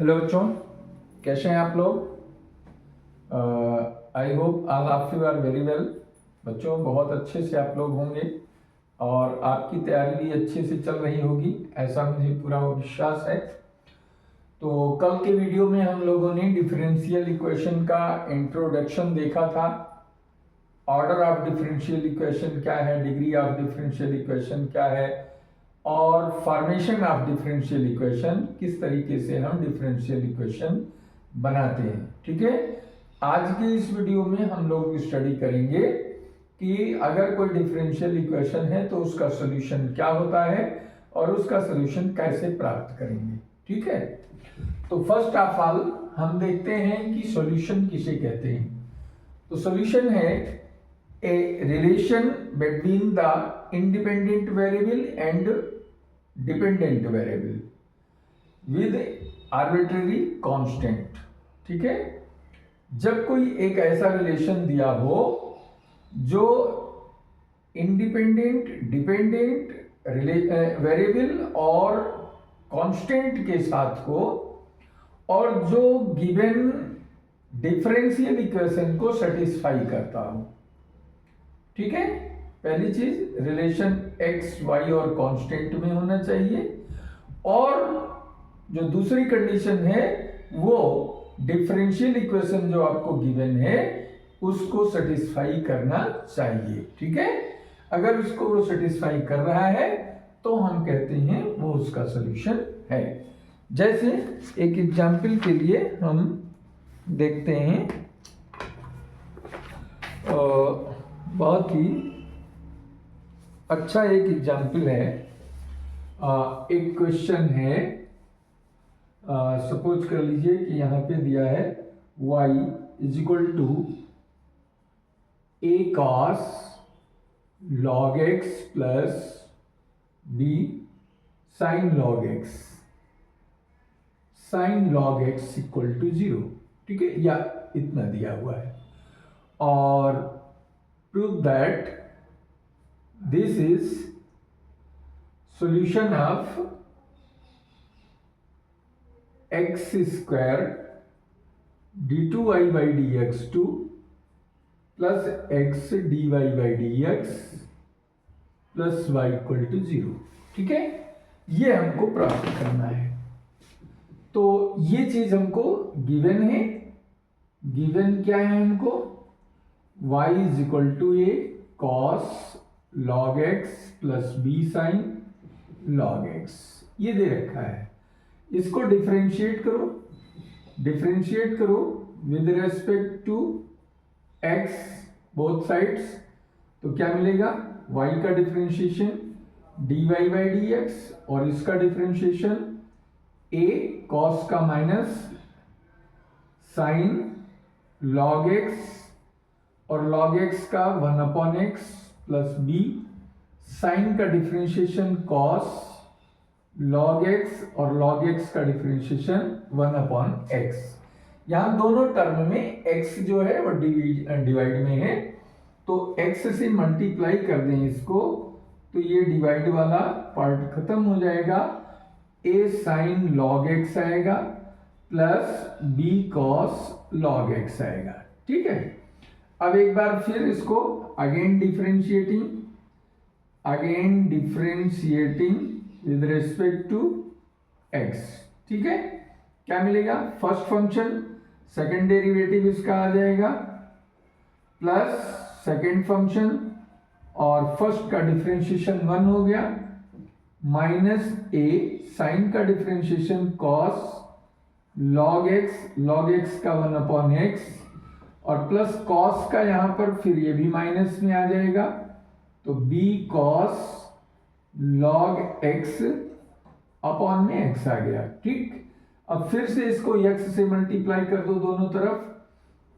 Hello बच्चों, कैसे हैं आप लोग? I hope all of you are very well. बच्चों, बहुत अच्छे से आप लोग होंगे और आपकी तैयारी भी अच्छे से चल रही होगी, ऐसा मुझे पूरा विश्वास है। तो कल के वीडियो में हम लोगों ने डिफरेंशियल इक्वेशन का इंट्रोडक्शन देखा था। ऑर्डर ऑफ डिफरेंशियल इक्वेशन क्या है, डिग्री ऑफ डिफरेंशियल इक्वेशन क्या है, और फॉर्मेशन ऑफ डिफरेंशियल इक्वेशन, किस तरीके से हम डिफरेंशियल इक्वेशन बनाते हैं। ठीक है, आज के इस वीडियो में हम लोग स्टडी करेंगे कि अगर कोई डिफरेंशियल इक्वेशन है तो उसका सॉल्यूशन क्या होता है और उसका सॉल्यूशन कैसे प्राप्त करेंगे। ठीक है, तो फर्स्ट ऑफ ऑल हम देखते हैं कि सॉल्यूशन किसे कहते हैं। तो सॉल्यूशन है a relation between the independent variable and dependent variable with arbitrary constant। ठीक है, जब कोई एक ऐसा रिलेशन दिया हो जो इंडिपेंडेंट डिपेंडेंट वेरिएबल और कांस्टेंट के साथ हो और जो गिवन डिफरेंशियल इक्वेशन को सेटिस्फाई करता हो। ठीक है, पहली चीज रिलेशन एक्स वाई और कांस्टेंट में होना चाहिए, और जो दूसरी कंडीशन है वो डिफरेंशियल इक्वेशन जो आपको गिवन है उसको सेटिस्फाई करना चाहिए। ठीक है, अगर उसको वो सेटिस्फाई कर रहा है तो हम कहते हैं वो उसका सॉल्यूशन है। जैसे एक एग्जांपल के लिए हम देखते हैं, बहुत ही अच्छा एक एग्जाम्पल है। एक क्वेश्चन है, सपोज कर लीजिए कि यहाँ पे दिया है y is equal to a cos log x plus b sin log x, sin log x equal to 0। ठीक है, या इतना दिया हुआ है, और prove that this is solution of x square d2y by dx2 plus x dy by dx plus y equal to 0। ठीक है, ये हमको प्राप्त करना है। तो ये चीज हमको गिवन है। गिवन क्या है हमको? y is equal to a cos log x plus b sine log x, ये दे रखा है। इसको डिफरेंशिएट करो, डिफरेंशिएट करो with respect to x both sides, तो क्या मिलेगा? y का differentiation dy by d x, और इसका डिफरेंशिएशन a कॉस का माइनस साइन लॉग एक्स, और log x का 1/x प्लस b, साइन का डिफरेंशिएशन cos log x, और log x का डिफरेंशिएशन 1/x। यहाँ दोनों टर्म में x जो है वो डिवाइड में है, तो x से मल्टीप्लाई कर दें इसको, तो ये डिवाइड वाला पार्ट खत्म हो जाएगा। a साइन log x आएगा plus b cos log x आएगा। ठीक है, अब एक बार फिर इसको again differentiating with respect to x। ठीक है, क्या मिलेगा? फर्स्ट फंक्शन सेकंड डेरिवेटिव इसका आ जाएगा प्लस सेकंड फंक्शन, और फर्स्ट का डिफरेंशिएशन 1 हो गया, माइनस a साइन का डिफरेंशिएशन cos log x का 1/x, और प्लस cos का यहां पर फिर ये भी माइनस में आ जाएगा, तो b cos log x upon में x आ गया। ठीक, अब फिर से इसको x से मल्टीप्लाई कर दो दोनों तरफ,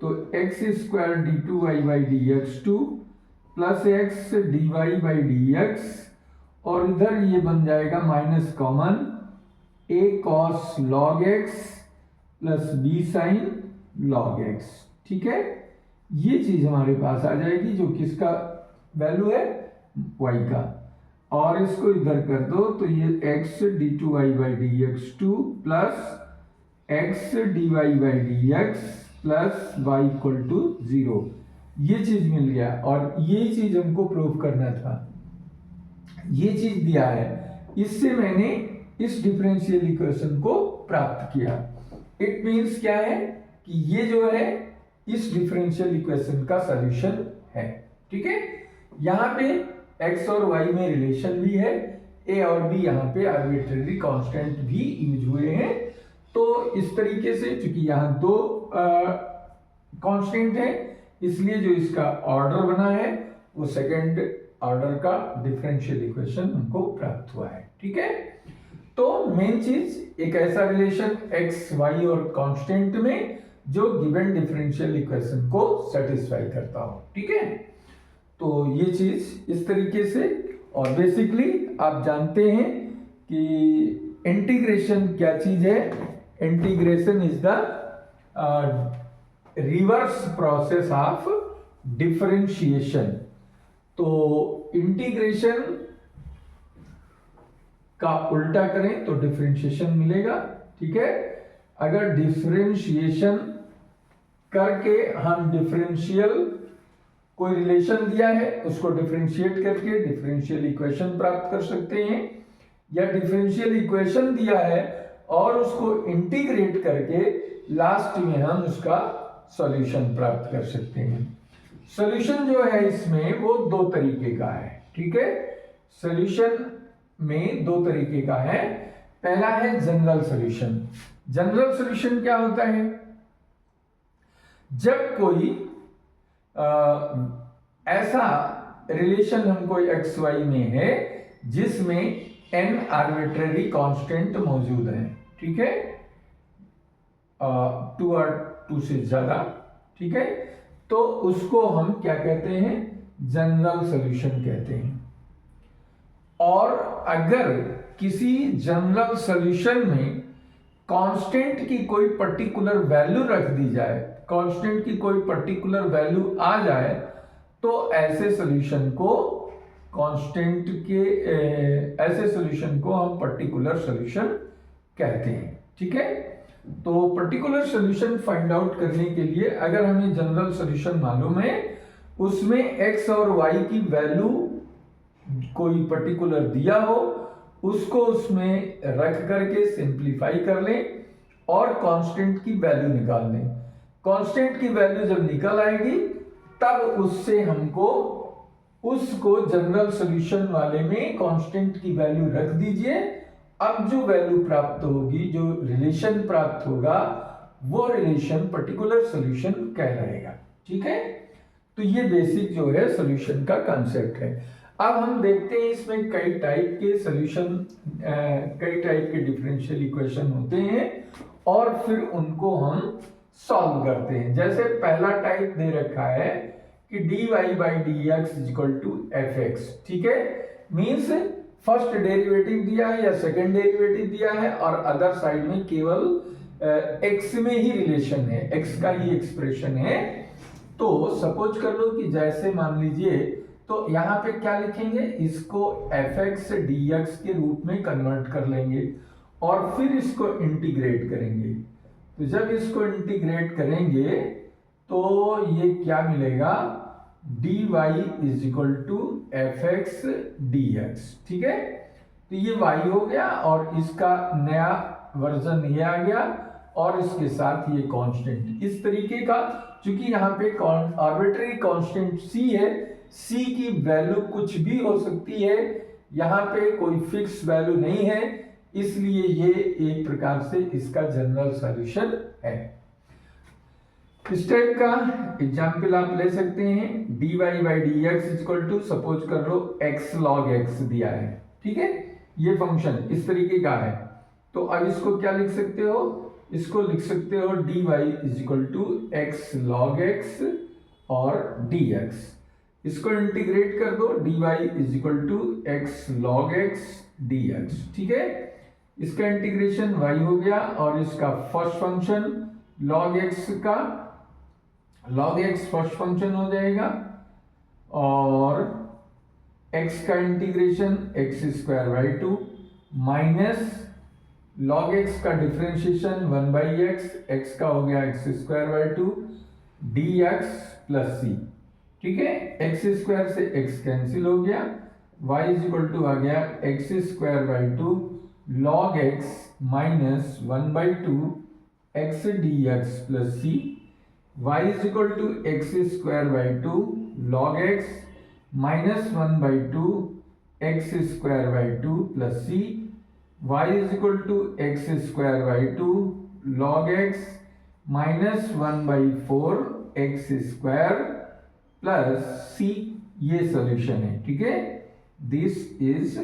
तो x स्क्वायर d2y बाई dx2 plus x dy by dx, और इधर ये बन जाएगा minus common a cos log x plus b sin log x। ठीक है, ये चीज हमारे पास आ जाएगी जो किसका वैल्यू है? y का, और इसको इधर कर दो तो ये x d2y बाई dx2 plus x d y by d x plus y equal to 0, ये चीज मिल गया। और ये चीज हमको प्रूव करना था, ये चीज दिया है, इससे मैंने इस डिफरेंशियल इक्वेशन को प्राप्त किया। इट मींस क्या है कि ये जो है इस डिफरेंशियल इक्वेशन का सॉल्यूशन है। ठीक है, यहाँ पे x और y में रिलेशन भी है, a और b यहाँ पे आर्बिट्रेरी कांस्टेंट भी यूज हुए हैं। तो इस तरीके से, चूंकि यहाँ दो कांस्टेंट है, इसलिए जो इसका ऑर्डर बना है वो सेकंड ऑर्डर का डिफरेंशियल इक्वेशन हमको प्राप्त हुआ है। ठीक है, तो मेन चीज एक ऐसा रिलेशन x, y और कांस्टेंट में जो गिवन डिफरेंशियल इक्वेशन को सेटिस्फाई करता हो। ठीक है, तो ये चीज इस तरीके से। और बेसिकली आप जानते हैं कि इंटीग्रेशन क्या चीज है। Integration is the reverse process of differentiation. तो इंटीग्रेशन का उल्टा करें तो डिफरेंशिएशन मिलेगा। ठीक है, अगर डिफरेंशिएशन करके हम डिफरेंशियल कोई रिलेशन दिया है उसको डिफरेंशिएट करके डिफरेंशियल इक्वेशन प्राप्त कर सकते हैं, या डिफरेंशियल इक्वेशन दिया है और उसको इंटीग्रेट करके लास्ट में हम उसका सॉल्यूशन प्राप्त कर सकते हैं। सॉल्यूशन जो है इसमें वो दो तरीके का है। ठीक है, सॉल्यूशन में दो तरीके का है। पहला है जनरल सॉल्यूशन। जनरल सॉल्यूशन क्या होता है? जब कोई ऐसा रिलेशन हमको एक्स वाई में है जिसमें n आर्बिट्रेरी कांस्टेंट मौजूद है। ठीक है, 2 और 2 से ज्यादा। ठीक है, तो उसको हम क्या कहते हैं? जनरल सॉल्यूशन कहते हैं। और अगर किसी जनरल सॉल्यूशन में कांस्टेंट की कोई पर्टिकुलर वैल्यू रख दी जाए, कांस्टेंट की कोई पर्टिकुलर वैल्यू आ जाए, तो ऐसे सॉल्यूशन को कांस्टेंट के ऐसे सॉल्यूशन को हम पर्टिकुलर सॉल्यूशन कहते हैं। ठीक है, तो पर्टिकुलर सॉल्यूशन फाइंड आउट करने के लिए अगर हमें जनरल सॉल्यूशन मालूम है, उसमें x और y की वैल्यू कोई पर्टिकुलर दिया हो, उसको उसमें रख करके सिंप्लीफाई कर लें और कांस्टेंट की वैल्यू निकाल लें। कांस्टेंट की वैल्यू जब निकल आएगी तब उससे हमको उसको जनरल सॉल्यूशन वाले में कांस्टेंट की वैल्यू रख दीजिए। अब जो वैल्यू प्राप्त होगी, जो रिलेशन प्राप्त होगा, वो रिलेशन पर्टिकुलर सॉल्यूशन कहलाएगा। ठीक है, तो ये बेसिक जो है सॉल्यूशन का कॉन्सेप्ट है। अब हम देखते हैं इसमें कई टाइप के सॉल्यूशन, कई टाइप के डिफरेंशियल इक्वेशन होते हैं और फिर उनको हम सॉल्व करते हैं। जैसे पहला टाइप दे रखा है कि dy by d x equal to f x. ठीक है, मीन्स फर्स्ट डेरिवेटिव दिया है या सेकंड डेरिवेटिव दिया है और अदर साइड में केवल x में ही रिलेशन है, x का ही एक्सप्रेशन है। तो सपोज कर लो कि जैसे मान लीजिए, तो यहाँ पे क्या लिखेंगे, इसको एफ एक्स डी एक्स के रूप में कन्वर्ट कर लेंगे और फिर इसको इंटीग्रेट करेंगे। तो जब इसको इंटीग्रेट करेंगे तो ये क्या मिलेगा, dy is equal to f x d x. ठीक है, तो ये y हो गया और इसका नया वर्जन ये आ गया और इसके साथ ये कांस्टेंट इस तरीके का। चूंकि यहाँ पे आर्बिट्रेरी कांस्टेंट c है, c की वैल्यू कुछ भी हो सकती है, यहाँ पे कोई फिक्स वैल्यू नहीं है, इसलिए ये एक प्रकार से इसका जनरल सॉल्यूशन है। इस टाइप का एग्जाम्पल आप ले सकते हैं। dy by d x equal to, suppose कर लो x log x दिया है। ठीक है, ये फंक्शन इस तरीके का है। तो अब इसको क्या लिख सकते हो, इसको लिख सकते हो dy is equal to x log x और dx। इसको इंटीग्रेट कर दो, dy is equal to x log x dx। ठीक है, इसका इंटीग्रेशन y हो गया और इसका फर्स्ट फंक्शन log x का log x फर्स्ट फंक्शन हो जाएगा और x का integration x² by 2 minus log x का डिफरेंशिएशन 1/x, x का हो गया x² 2 dx प्लस c। ठीक है, x² से x कैंसिल हो गया, y आ गया x² 2 log x minus 1/2 x dx plus c। y x² 2 log x minus 1/2 x² 2 plus c। y x² 2 log x minus 1/4 x² plus c। ये solution है। ठीक है, this is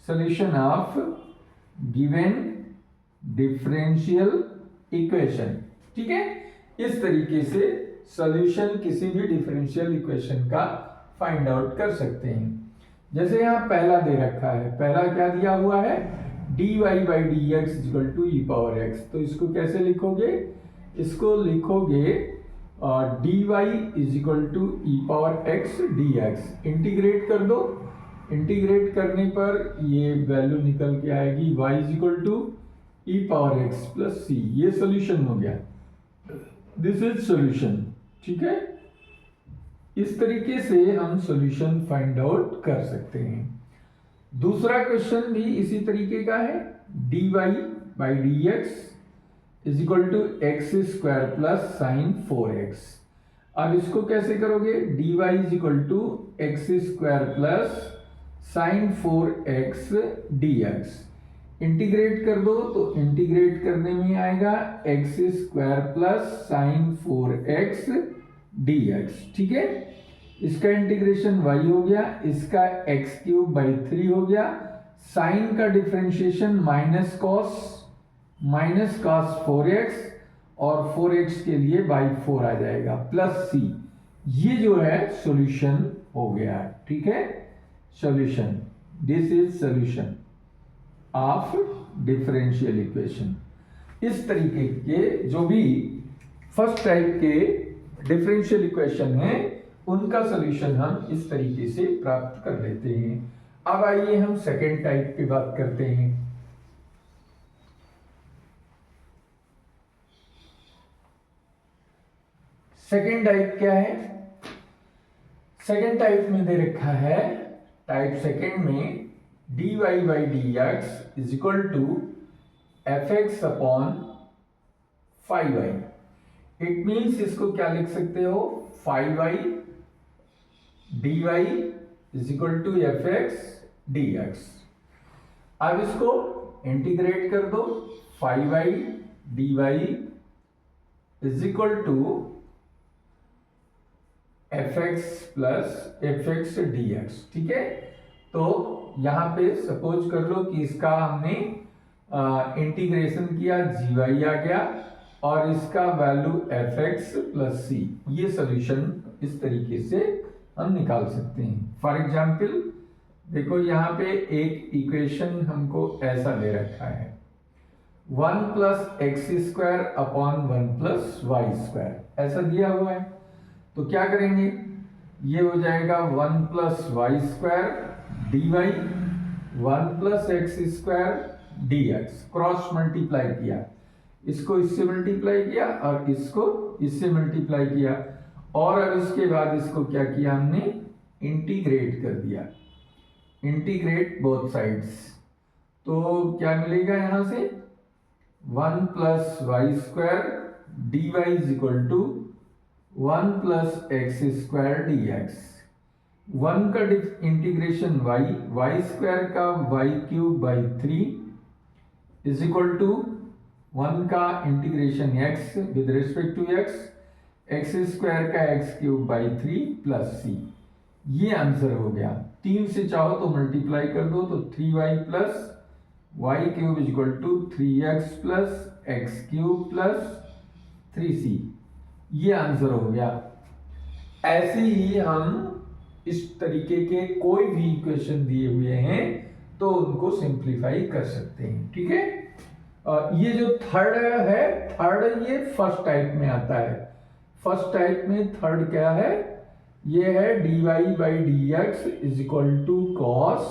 solution of given differential equation। ठीक है, इस तरीके से solution किसी भी डिफरेंशियल इक्वेशन का फाइंड आउट कर सकते हैं। जैसे यहाँ पहला दे रखा है, पहला क्या दिया हुआ है, dy by dx equal to e power x। तो इसको कैसे लिखोगे, इसको लिखोगे dy is equal to e power x dx। Integrate कर दो, इंटीग्रेट करने पर ये वैल्यू निकल के आएगी y is equal to e power x plus c। ये सॉल्यूशन हो गया, दिस इज सॉल्यूशन। ठीक है, इस तरीके से हम सॉल्यूशन फाइंड आउट कर सकते हैं। दूसरा क्वेश्चन भी इसी तरीके का है, dy by dx is equal to x² plus sine 4x। अब इसको कैसे करोगे, dy is equal to x² plus sine 4x dx। Integrate कर दो तो इंटीग्रेट करने में आएगा x² plus sine 4x dx। ठीक है, इसका इंटीग्रेशन y हो गया, इसका x³ 3 हो गया, साइन का डिफरेंशिएशन माइनस कॉस 4x और 4x के लिए बाई 4 आ जाएगा प्लस c। ये जो है सॉल्यूशन हो गया। ठीक है, solution, this is solution of differential equation. इस तरीके के जो भी फर्स्ट टाइप के डिफरेंशियल इक्वेशन है उनका सॉल्यूशन हम इस तरीके से प्राप्त कर लेते हैं। अब आइए हम सेकेंड टाइप की बात करते हैं। सेकेंड टाइप क्या है, सेकेंड टाइप में दे रखा है, टाइप सेकेंड में dy by dx is equal to fx upon 5y। It means इसको क्या लिख सकते हो, 5y dy is equal to fx dx। अब इसको इंटीग्रेट कर दो, 5y dy is equal to fx plus fx dx। ठीक है, तो यहां पे सपोज कर लो कि इसका हमने इंटीग्रेशन किया, gy आ गया और इसका वैल्यू fx प्लस c। ये सॉल्यूशन इस तरीके से हम निकाल सकते हैं। फॉर एग्जाम्पल देखो, यहाँ पे एक इक्वेशन हमको ऐसा दे रखा है, 1 plus x² upon 1 plus y², ऐसा दिया हुआ है। तो क्या करेंगे, ये हो जाएगा 1 plus y² dy 1 plus x² dx। Cross multiply किया, इसको इससे मल्टीप्लाई किया और इसको इससे मल्टीप्लाई किया, और अब इसके बाद इसको क्या किया हमने, इंटीग्रेट कर दिया, इंटीग्रेट बोथ साइड्स। तो क्या मिलेगा यहाँ से, 1 plus y² dy is equal to 1 plus x² dx। 1 का इंटीग्रेशन y² का y³ 3 इज इक्वल टू 1 का integration x with respect to x² का x³ 3 प्लस c। ये आंसर हो गया। 3 से चाहो तो मल्टीप्लाई कर दो, तो 3y plus y³ is equal to 3x plus x³ plus 3c। ये आंसर हो गया। ऐसे ही हम इस तरीके के कोई भी इक्वेशन दिए हुए हैं तो उनको सिंप्लीफाई कर सकते हैं। ठीक है, ये जो थर्ड है, थर्ड ये फर्स्ट टाइप में आता है। फर्स्ट टाइप में थर्ड क्या है, ये है dy by dx is equal to cos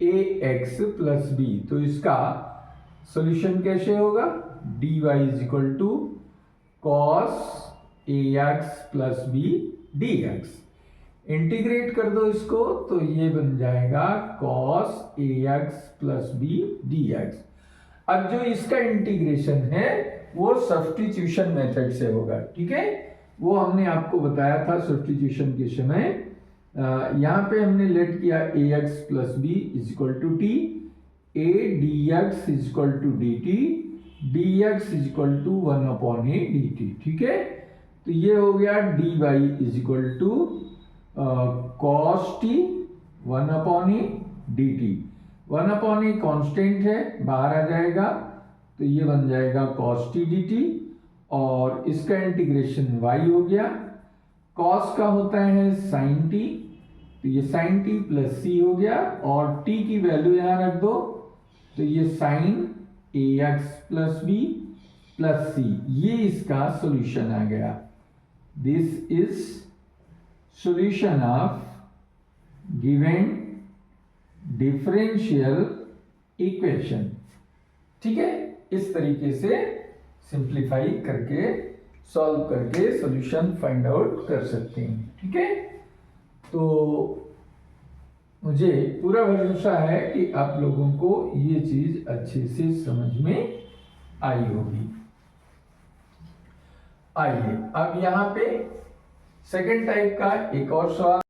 ax plus b. तो इसका सॉल्यूशन कैसे होगा? dy is equal to cos ax plus b dx। Integrate कर दो इसको तो ये बन जाएगा cos ax plus b dx। अब जो इसका इंटीग्रेशन है वो सब्स्टिट्यूशन मेथड से होगा, ठीक है। वो हमने आपको बताया था सब्स्टिट्यूशन के समय। यहाँ पे हमने लेट किया ax plus b is equal to t, a dx is equal to dt, dx is equal to 1/a dt, ठीक है। तो ये हो गया dy is equal to cos t 1/a dt। 1/a constant है, बाहर आ जाएगा तो ये बन जाएगा cos t dt, और इसका इंटीग्रेशन y हो गया। cos का होता है sin t, तो ये sin t प्लस c हो गया, और t की वैल्यू यहां रख दो तो ये sin ax plus b plus c, ये इसका सॉल्यूशन आ गया। This is solution of given differential equation, ठीक है। इस तरीके से सिंप्लीफाई करके सॉल्व करके सॉल्यूशन फाइंड आउट कर सकते हैं, ठीक है। तो मुझे पूरा भरोसा है कि आप लोगों को ये चीज अच्छे से समझ में आई होगी। आइए अब यहाँ पे सेकेंड टाइप का एक और सवाल